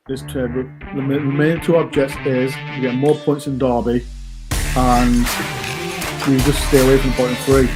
this the main two objects is to get more points in Derby, and we just stay away from bottom three.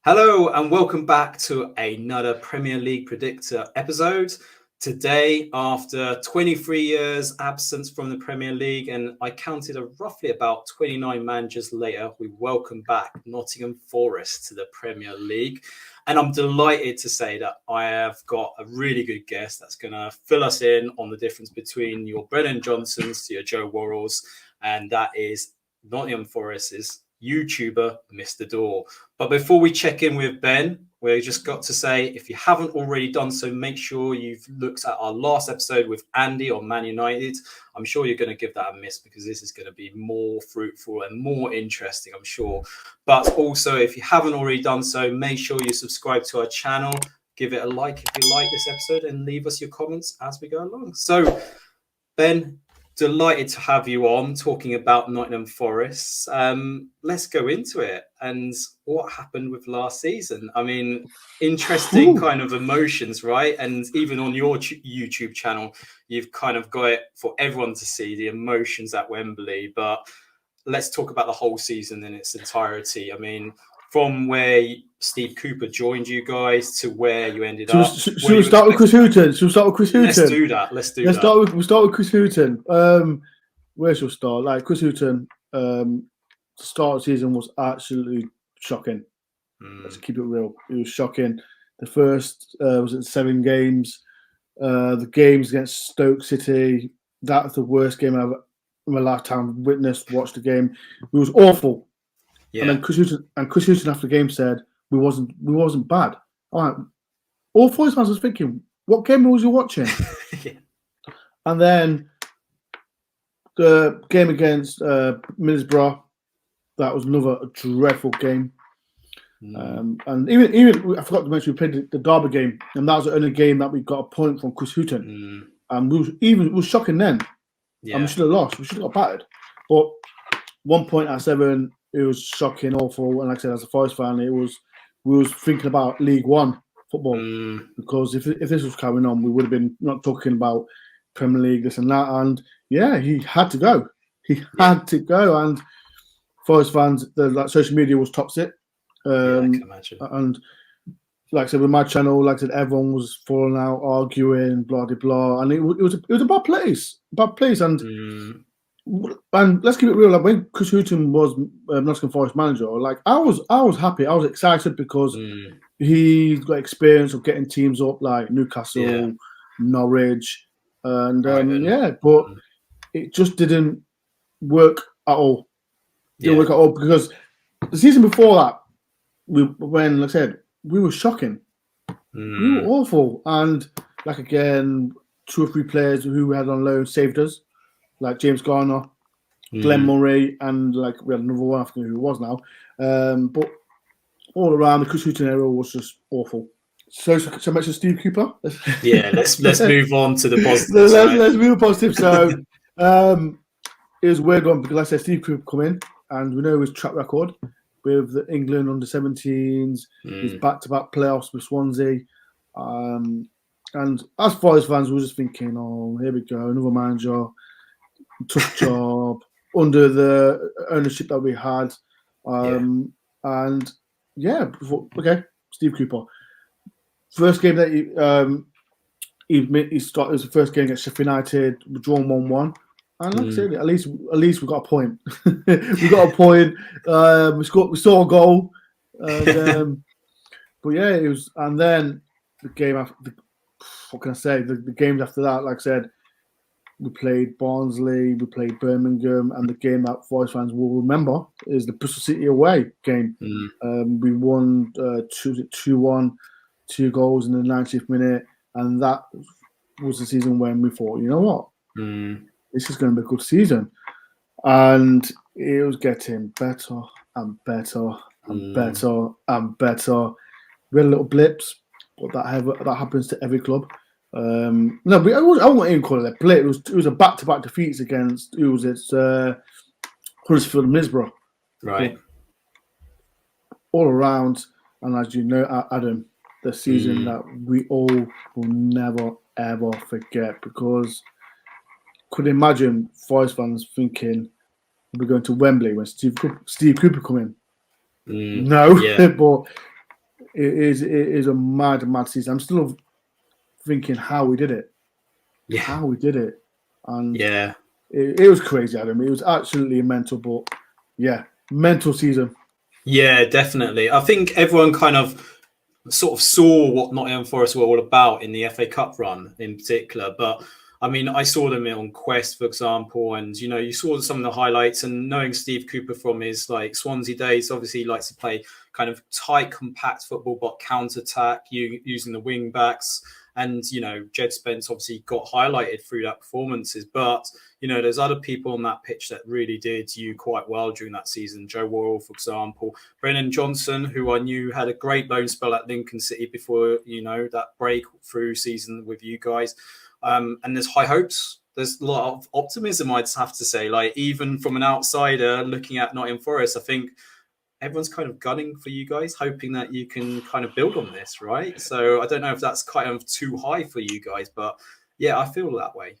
Hello and welcome back to another Premier League Predictor episode. Today, after 23 years absence from the Premier League, and I counted roughly about 29 managers later, we welcome back Nottingham Forest to the Premier League. And I'm delighted to say that I have got a really good guest that's going to fill us in on the difference between your Brennan Johnsons to your Joe Worrells, and that is Nottingham Forest's YouTuber, MrDore. But before we check in with Ben, we just got to say, if you haven't already done so, make sure you've looked at our last episode with Andy on Man United. I'm sure you're going to give that a miss because this is going to be more fruitful and more interesting, I'm sure. But also, if you haven't already done so, make sure you subscribe to our channel, give it a like if you like this episode, and leave us your comments as we go along. So, Ben, delighted to have you on talking about Nottingham Forest. Let's go into it. And what happened with last season? I mean, interesting kind of emotions, right? And even on your YouTube channel, you've kind of got it for everyone to see, the emotions at Wembley. But let's talk about the whole season in its entirety. I mean, from where Steve Cooper joined you guys to where you ended up. Should we start with Chris Hughton? Let's start with Chris Hughton. Where should we start? Like, Chris Hughton, the start of the season was absolutely shocking. Let's keep it real. It was shocking. The first was at 7 games. The games against Stoke City, that's the worst game I've ever in my lifetime witnessed, watched the game. It was awful. Yeah. And then Chris Hughton after the game said we wasn't bad. All Forest fans was thinking, what game was you watching? Yeah. And then the game against MrDore, that was another dreadful game. And even I forgot to mention, we played the Derby game, and that was the only game that we got a point from Chris Hughton. And it was shocking then. Yeah. And we should have lost. We should have got battered. But 1 point at 7. It was shocking, awful, and like I said, as a Forest fan, we was thinking about League One football because if this was carrying on, we would have been not talking about Premier League, this and that. And yeah, he had to go. Had to go, and Forest fans, social media was toxic. I can imagine. And like I said, with my channel, like I said, everyone was falling out, arguing, blah blah blah, and it was a bad place, And let's keep it real. Like, when Chris Hughton was Nottingham Forest manager, like I was happy. I was excited because he's got experience of getting teams up like Newcastle, Norwich, and but it just didn't work at all. Didn't work at all because the season before that, when like I said, we were shocking. We were awful, and like again, 2 or 3 players who we had on loan saved us. Like James Garner, Glenn Murray, and like we had another one, I forget who it was now. But all around, the Chris Hughton era was just awful. So I mention Steve Cooper? Yeah, let's move on to the positives. Let's move on positive. So it was a weird one because, like I said, Steve Cooper come in, and we know his track record with the England under-17s, his back-to-back playoffs with Swansea. And as Forest fans, we were just thinking, oh, here we go, another manager. Tough job under the ownership that we had, Steve Cooper. First game that he started was the first game against Sheffield United, we drawn 1-1, and like I said, at least we got a point. We got a point. We saw a goal, and, but yeah, it was. And then the game after, what can I say? The games after that, like I said. We played Barnsley, we played Birmingham, and the game that Forest fans will remember is the Bristol City away game. We won 2-1, 2 goals in the 90th minute, and that was the season when we thought, you know what, this is going to be a good season. And it was getting better and better and better and better. We had little blips, but that happens to every club. I won't even call it a blip. It was a back-to-back defeats against Huddersfield and MrDore. Right. But all around, and as you know, Adam, the season that we all will never, ever forget, because could imagine Forest fans thinking we're going to Wembley when Steve Cooper come in. No, yeah. but it is a mad season. I'm still thinking how we did it. Yeah. How we did it. And yeah. It was crazy, Adam. It was absolutely mental, but yeah, mental season. Yeah, definitely. I think everyone kind of sort of saw what Nottingham Forest were all about in the FA Cup run in particular. But I mean, I saw them on Quest, for example, and you saw some of the highlights. And knowing Steve Cooper from his Swansea days, obviously he likes to play kind of tight, compact football, but counter-attack, using the wing backs. And Jed Spence obviously got highlighted through that performances, but there's other people on that pitch that really did quite well during that season. Joe Worrell, for example, Brennan Johnson, who I knew had a great loan spell at Lincoln City before that breakthrough season with you guys. And there's high hopes. There's a lot of optimism, I'd have to say. Even from an outsider looking at Nottingham Forest, I think everyone's kind of gunning for you guys, hoping that you can kind of build on this, right? So I don't know if that's kind of too high for you guys, but yeah, I feel that way.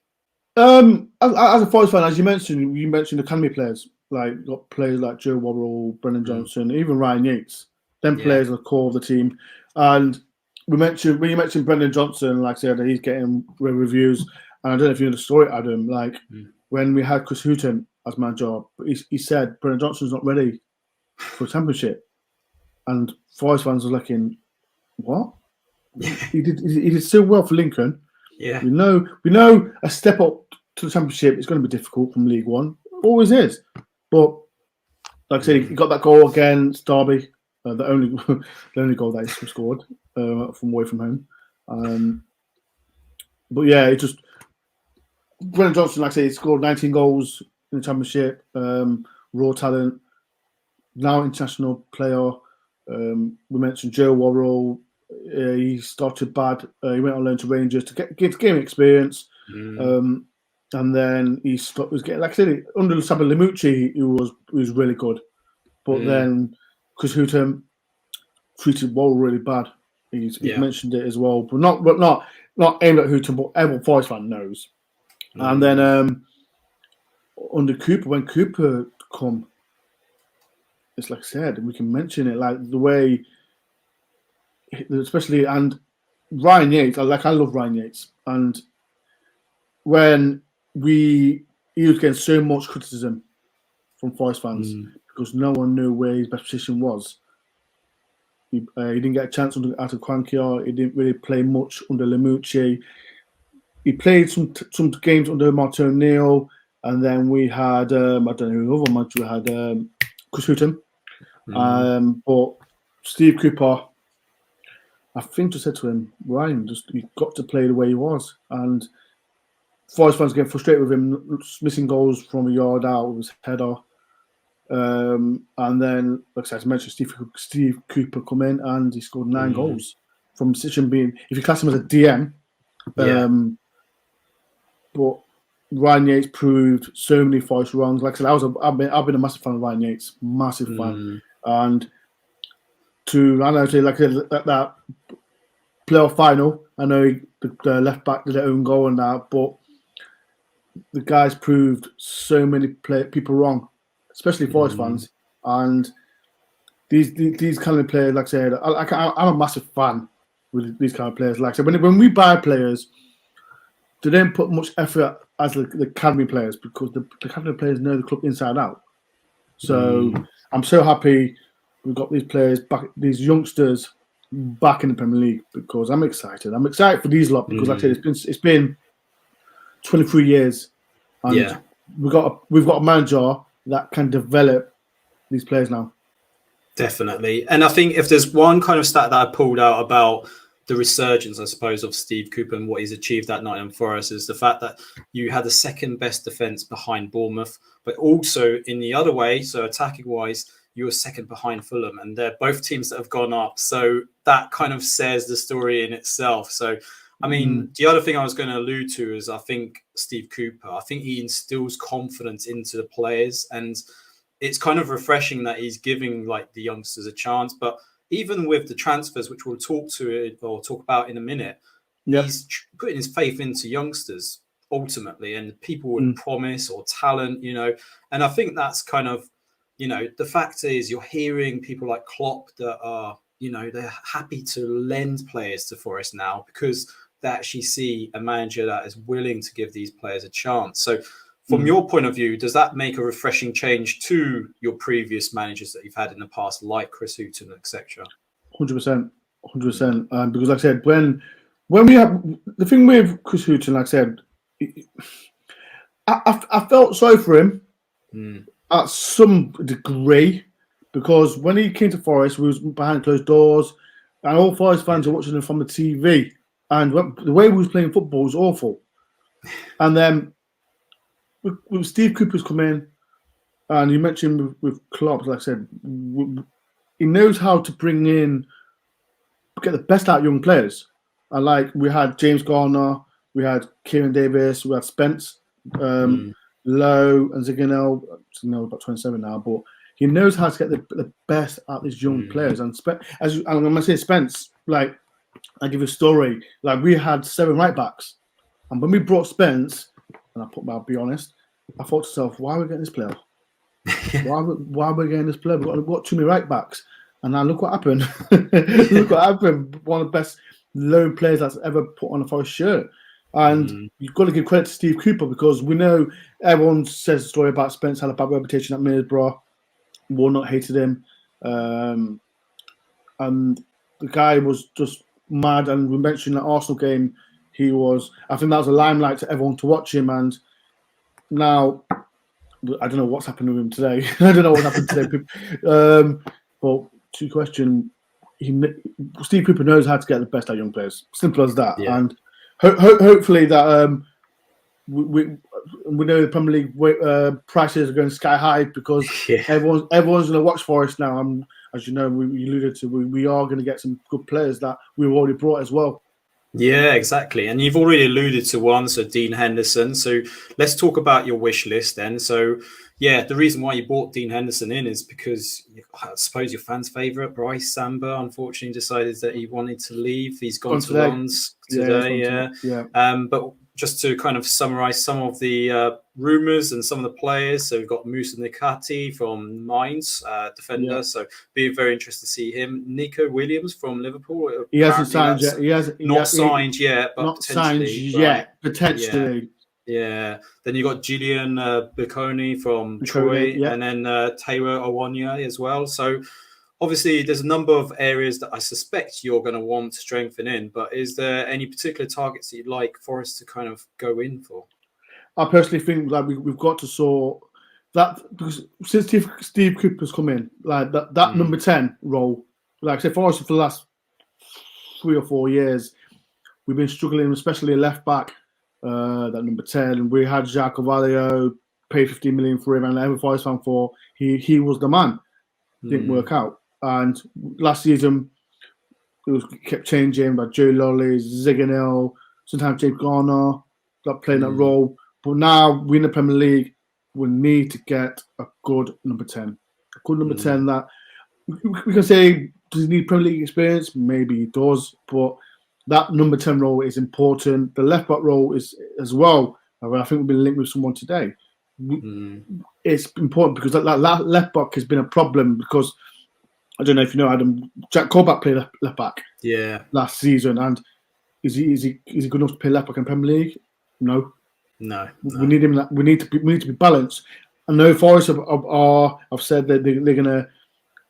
As a Forest fan, as you mentioned academy players, got players like Joe Worrell, Brennan Johnson, even Ryan Yates. Them players are the core of the team. And when you mentioned Brendan Johnson, like I said, he's getting reviews. And I don't know if you know the story, Adam. When we had Chris Hughton as manager, he said Brendan Johnson's not ready for a championship, and Forest fans were looking, what? He did so well for Lincoln. Yeah, we know a step up to the championship is going to be difficult from League One. Always is, but like I said, he got that goal against Derby, the only goal that he scored from away from home. But yeah, it just Brennan Johnson, like I say, he scored 19 goals in the championship. Raw talent. Now international player. We mentioned Joe Worrell. He started bad. He went on loan to Rangers to get game experience. And then he was getting, like I said, under Sabi Limucci, he was really good. But then Chris Hughton treated Worrell really bad. He's mentioned it as well, but not aimed at Hughton, but everyone Forest fan knows. And then under Cooper, when Cooper come, it's like I said, we can mention it like the way, especially, and Ryan Yates. I love Ryan Yates, and when he was getting so much criticism from Forest fans because no one knew where his best position was. He didn't get a chance out of Quankia. He didn't really play much under Limucci. He played some games under Martin O'Neill, and then we had I don't know who other match we had Chris Hughton. But Steve Cooper, I think, just said to him, Ryan, you've got to play the way he was. And Forest fans getting frustrated with him, missing goals from a yard out with his header. And then, like I mentioned, Steve Cooper come in and he scored 9 goals from position being, if you class him as a DM. But Ryan Yates proved so many Forest wrongs. Like I said, I've been a massive fan of Ryan Yates, massive fan. And that playoff final, I know the left back did their own goal and that, but the guys proved so many people wrong, especially Forest fans. And these kind of players, like I said, I'm a massive fan with these kind of players. Like I said, when we buy players, they don't put much effort as the academy players, because the academy players know the club inside out. So I'm so happy we've got these players back, these youngsters back in the Premier League, because I'm excited. I'm excited for these lot because, like I said, it's been 23 years, and we've got a manager that can develop these players now. Definitely. And I think if there's one kind of stat that I pulled out about the resurgence, I suppose, of Steve Cooper and what he's achieved at Nottingham Forest, is the fact that you had the second best defence behind Bournemouth, but also in the other way, so attacking wise, you were second behind Fulham, and they're both teams that have gone up. So that kind of says the story in itself. So, I mean, the other thing I was going to allude to is I think Steve Cooper, I think he instills confidence into the players, and it's kind of refreshing that he's giving like the youngsters a chance. But even with the transfers, which we'll talk about in a minute, he's putting his faith into youngsters ultimately, and people with promise or talent, and I think that's kind of, the fact is you're hearing people like Klopp that are, they're happy to lend players to Forest now because they actually see a manager that is willing to give these players a chance. So from your point of view, does that make a refreshing change to your previous managers that you've had in the past, like Chris Hughton, etc.? 100%. Because like I said, when we have the thing with Chris Hughton, like I said, I felt sorry for him at some degree, because when he came to Forest, we was behind closed doors, and all Forest fans are watching him from the TV, and the way we was playing football was awful. And then with Steve Cooper's come in, and you mentioned with Klopp, like I said, he knows how to bring in, get the best out of young players. And like we had James Garner, we had Kieran Davis, we had Spence, Lowe, and Ziganel. Ziganel about 27 now, but he knows how to get the best out of these young players. And I'm going to say Spence, like, I give you a story. Like, we had 7 right backs, and when we brought Spence, and I'll be honest, I thought to myself, why are we getting this player? why are we getting this player? We've got too many right backs. And now look what happened. Look what happened. One of the best lone players that's ever put on a Forest shirt. And you've got to give credit to Steve Cooper, because we know everyone says the story about Spence had a bad reputation at MrDore. Warnock hated him. And the guy was just mad. And we mentioned that Arsenal game, I think that was a limelight to everyone to watch him. And now, I don't know what's happened to him today. I don't know what happened today. But to your question, Steve Cooper knows how to get the best out of young players. Simple as that. Yeah. And hopefully that we know the Premier League prices are going sky high, because everyone's going to watch Forest now. And as you know, we alluded to, we are going to get some good players that we've already brought as well. Yeah, exactly. And you've already alluded to one, so Dean Henderson. So let's talk about your wish list then. So yeah, the reason why you brought Dean Henderson in is because I suppose your fans' favourite, Bryce Samba, unfortunately decided that he wanted to leave. He's gone to Lens today. But just to kind of summarise some of the rumours and some of the players. So we've got Moussa Nikati from Mainz, defender. Yeah. So be very interested to see him. Nico Williams from Liverpool. He hasn't signed yet. He hasn't signed yet, but not signed yet. Potentially. Yeah. Then you got Julian Biconi from Troy, and then Taylor Owonya as well. So obviously, there's a number of areas that I suspect you're going to want to strengthen in. But is there any particular targets that you'd like Forest to kind of go in for? I personally think that we've got to sort that, because since Steve Cooper's come in, like that number 10 role, like I said, Forest for the last 3 or 4 years, we've been struggling, especially a left back. That number 10, we had Jacques Carvalho, paid 15 million for him, and every Forest fan for he was the man. Didn't work out, and last season it kept changing. But Joe Lolly, Ziganel, sometimes James Garner got playing that role. But now we're in the Premier League, we need to get a good number 10. A good number 10 that we can say, does he need Premier League experience? Maybe he does, but that number 10 role is important. The left back role is as well. I think we've been linked with someone today. It's important because that left back has been a problem, because I don't know if you know, Adam, Jack Colback played left back last season, and is he good enough to play left back in Premier League? No. We need him. We need to be balanced. I know Forest have said that they're gonna.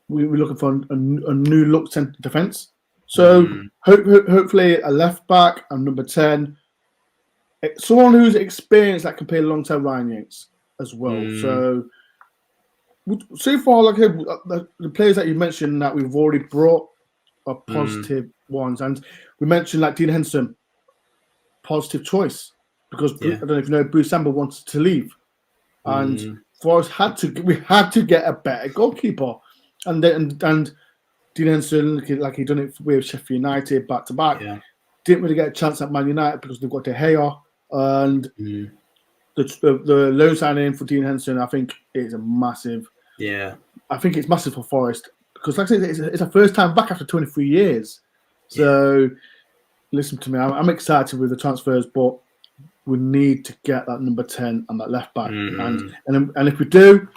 We're looking for a new look centre defence. So hopefully a left back and number 10, someone who's experienced that can play alongside Ryan Yates as well. So far, like the players that you mentioned that we've already brought are positive ones, and we mentioned like Dean Henderson, positive choice, because I don't know if you know, Bruce Samba wanted to leave, and Forest we had to get a better goalkeeper, and Dean Henderson, like he done it with Sheffield United back to back, didn't really get a chance at Man United because they've got De Gea, and the loan signing for Dean Henderson, I think, is a massive. Yeah, I think it's massive for Forest, because, like I said, it's a first time back after 23 years. So listen to me. I'm excited with the transfers, but we need to get that number 10 and that left back. And if we do,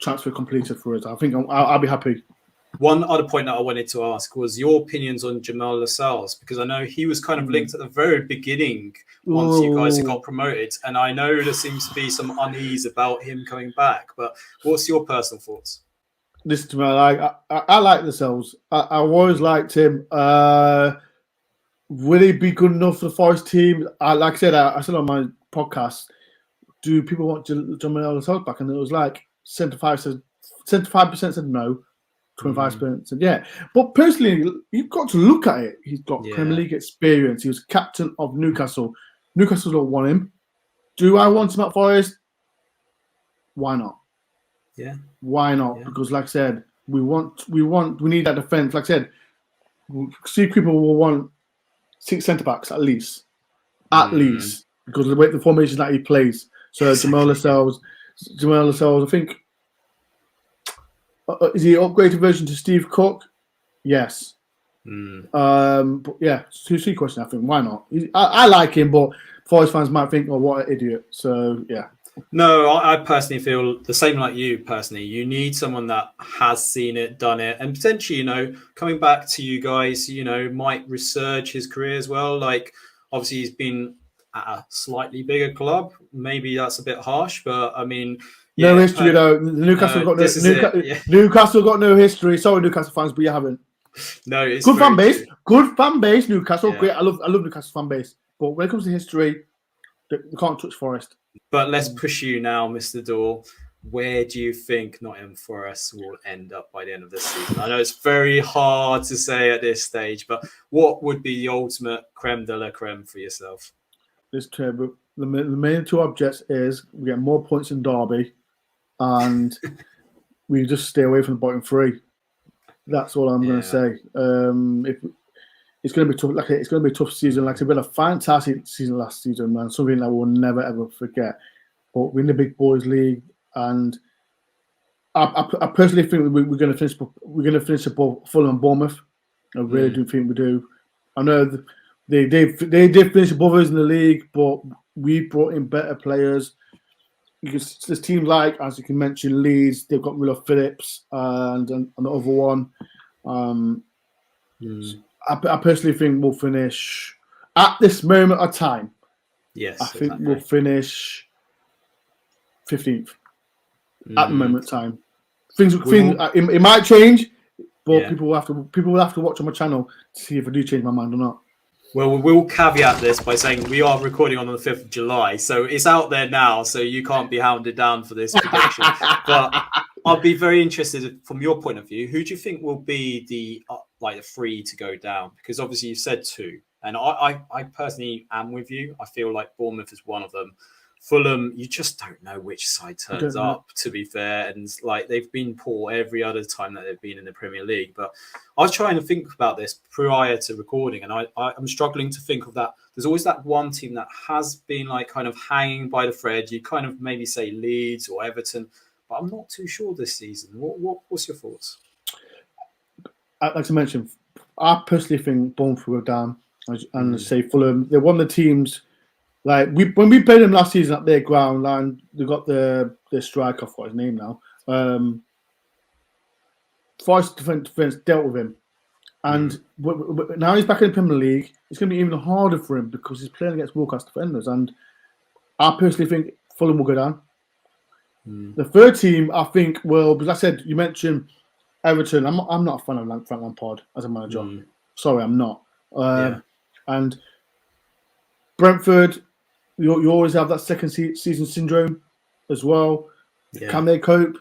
transfer completed for us. I think I'll be happy. One other point that I wanted to ask was your opinions on Jamal Lascelles, because I know he was kind of linked at the very beginning once you guys got promoted. And I know there seems to be some unease about him coming back. But what's your personal thoughts? Listen to me. I like Lascelles. I always liked him. Will he be good enough for the Forest team? Like I said on my podcast, do people want Jamal Lascelles back? And it was like 75% said no. 25% said yeah. But personally, you've got to look at it. He's got Premier League experience. He was captain of Newcastle. Newcastle don't want him. Do I want him at Forest? Why not? Yeah. Why not? Yeah. Because like I said, we need that defence. Like I said, people will want 6 centre-backs at least. At least. Because of the way the formation that he plays. So Jamal Lascelles, I think, is he an upgraded version to Steve Cook? Yes. But yeah, two question. I think why not? I like him, but Forest fans might think, "Oh, what an idiot." So yeah. No, I personally feel the same like you. Personally, you need someone that has seen it, done it, and potentially, coming back to you guys, might resurge his career as well. Like obviously, he's been at a slightly bigger club. Maybe that's a bit harsh, but I mean. No history though. Newcastle got Newcastle got no history. Sorry, Newcastle fans, but you haven't. No, it's good fan base. True. Good fan base. Newcastle, great. I love Newcastle fan base. But when it comes to history, they can't touch Forest. But let's push you now, MrDore. Where do you think Nottingham Forest will end up by the end of this season? I know it's very hard to say at this stage, but what would be the ultimate creme de la creme for yourself? This term, the main two objects is we get more points in Derby. And we just stay away from the bottom 3. That's all I'm going to say. It's going to be tough. It's going to be a tough season. Like I said, we had a fantastic season last season, man. Something that we'll never ever forget. But we're in the Big Boys League, and I personally think we're going to finish. We're going to finish above Fulham and Bournemouth. I really do think we do. I know they did finish above us in the league, but we brought in better players. Because there's teams like, as you can mention, Leeds, they've got Willow Phillips and the other one. I personally think we'll finish at this moment of time. Yes, I think we'll finish 15th at the moment of time. It might change, but people will have to watch on my channel to see if I do change my mind or not. Well, we'll caveat this by saying we are recording on the 5th of July, so it's out there now, so you can't be hounded down for this prediction. But I'll be very interested from your point of view. Who do you think will be the 3 to go down? Because obviously you said 2, and I personally am with you. I feel like Bournemouth is one of them. Fulham, you just don't know which side turns up, to be fair. And they've been poor every other time that they've been in the Premier League. But I was trying to think about this prior to recording, and I'm struggling to think of that. There's always that one team that has been kind of hanging by the thread. You kind of maybe say Leeds or Everton, but I'm not too sure this season. What's your thoughts? Like I mentioned, I personally think Bournemouth will go down, and say Fulham. They're one of the teams. When we played them last season at their ground, and they got their striker, I forgot his name now. Forest defense dealt with him, and now he's back in the Premier League. It's going to be even harder for him because he's playing against world-class defenders. And I personally think Fulham will go down. The third team, I think, because I said you mentioned Everton. I'm not a fan of Frank Lampard as a manager. Sorry, I'm not. And Brentford. You always have that second season syndrome as well. Yeah. Can they cope?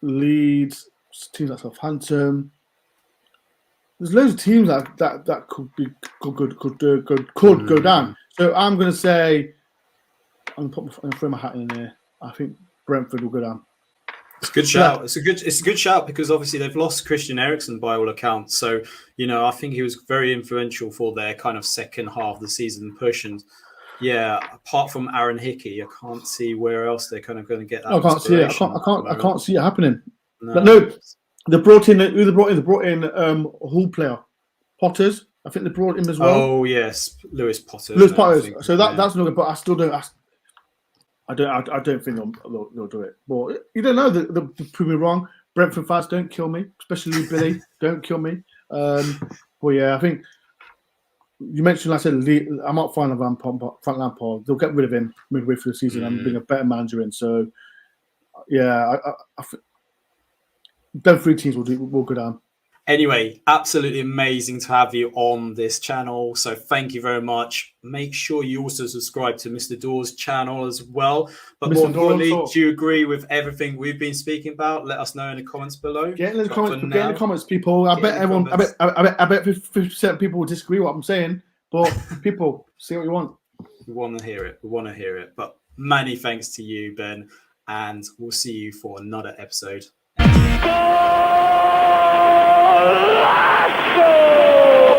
Leeds, teams like Southampton. There's loads of teams that could go down. So I'm going to say, I'm going to throw my hat in there. I think Brentford will go down. It's a good shout. It's a good shout because obviously they've lost Christian Eriksen by all accounts. So I think he was very influential for their kind of second half of the season push. And apart from Aaron Hickey, I can't see where else they're kind of going to get that. I can't see it. I can't see it happening. No, they brought in. Who they brought in? They brought in a Hull player, Potters. I think they brought him as well. Oh yes, Lewis Potter. Lewis Potter. So that's not good, but I still don't. I don't think they'll do it. But you don't know. They prove me wrong. Brentford fans, don't kill me, especially Billy. Don't kill me. But yeah, I think you mentioned. Like I said, I'm not fan of Frank Lampard. They'll get rid of him midway through the season and bring a better manager in. So yeah, them three teams will go down. Anyway, absolutely amazing to have you on this channel. So thank you very much. Make sure you also subscribe to MrDore's channel as well. But more importantly, do you agree with everything we've been speaking about? Let us know in the comments below. Get in the comments, people. I bet 50% of people will disagree with what I'm saying. But people, say what you want. We want to hear it. We want to hear it. But many thanks to you, Ben. And we'll see you for another episode. Lascelles!